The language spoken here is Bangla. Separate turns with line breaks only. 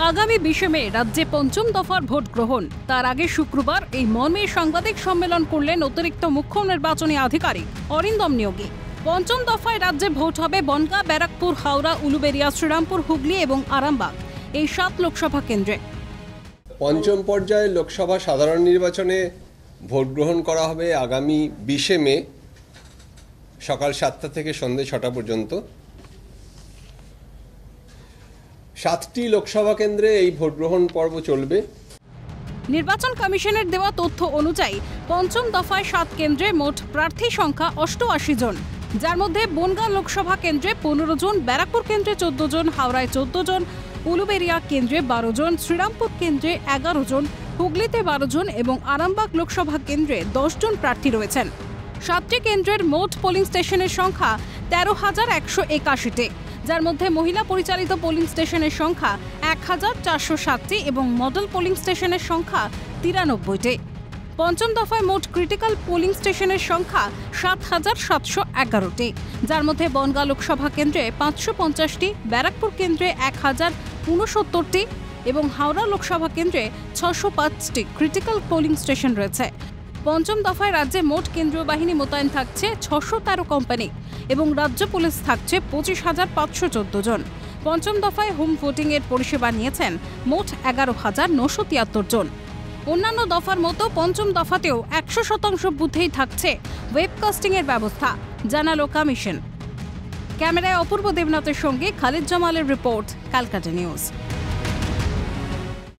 আগামী 20 মে রাজ্যে পঞ্চম দফার ভোট গ্রহণ। তার আগে শুক্রবার এই মর্মে সাংবাদিক সম্মেলন করলেন অতিরিক্ত মুখ্য নির্বাচনী আধিকারিক অরিন্দম নিয়োগী। পঞ্চম দফায় রাজ্যে ভোট হবে বনগাঁ, ব্যারাকপুর, হাওড়া, উলুবেড়িয়া, শ্রীরামপুর, হুগলি এবং আরামবাগ, এই 7 লোকসভা কেন্দ্রে।
পঞ্চম পর্যায়ে লোকসভা সাধারণ নির্বাচনে ভোট গ্রহণ করা হবে আগামী 20 মে সকাল 7টা থেকে সন্ধ্যে 6টা পর্যন্ত। 7টি লোকসভা কেন্দ্রে এই ভোট গ্রহণ পর্ব চলবে।
নির্বাচন কমিশনের দেওয়া তথ্য অনুযায়ী পঞ্চম দফায় 7 কেন্দ্রে মোট প্রার্থী সংখ্যা 88 জন, যার মধ্যে বনগাঁ লোকসভা কেন্দ্রে 15 জন, ব্যারাকপুর কেন্দ্রে 14 জন, হাওড়ায় 14 জন, উলুবেড়িয়া কেন্দ্রে 12 জন, শ্রীরামপুর কেন্দ্রে 11 জন, হুগলিতে 12 জন এবং আরামবাগ লোকসভা কেন্দ্রে 10 জন প্রার্থী রয়েছেন। 7টি কেন্দ্রের মোট পোলিং স্টেশনের সংখ্যা 13,181টি, যার মধ্যে মহিলা পরিচালিত পোলিং স্টেশনের সংখ্যা 1,407টি এবং মডেল পোলিং স্টেশনের সংখ্যা 93টি। পঞ্চম দফায় মোট ক্রিটিক্যাল পোলিং স্টেশনের সংখ্যা 7,711টি, যার মধ্যে বনগাঁ লোকসভা কেন্দ্রে 550টি, ব্যারাকপুর কেন্দ্রে 1,069টি এবং হাওড়া লোকসভা কেন্দ্রে 605টি ক্রিটিক্যাল পোলিং স্টেশন রয়েছে। পঞ্চম দফায় রাজ্যে মোট কেন্দ্রীয় বাহিনী মোতায়েন থাকছে 613 কোম্পানি এবং রাজ্য পুলিশ থাকছে 25,514 জন। পঞ্চম দফায় হোম ভোটিংয়ের পরিষেবা নিয়েছেন মোট 11,973 জন। অন্যান্য দফার মতো পঞ্চম দফাতেও 100% বুথেই থাকছে ওয়েবকাস্টিংয়ের ব্যবস্থা, জানালো কমিশন। ক্যামেরায় অপূর্ব দেবনাথের সঙ্গে খালিদ জামালের রিপোর্ট, ক্যালকাটা নিউজ।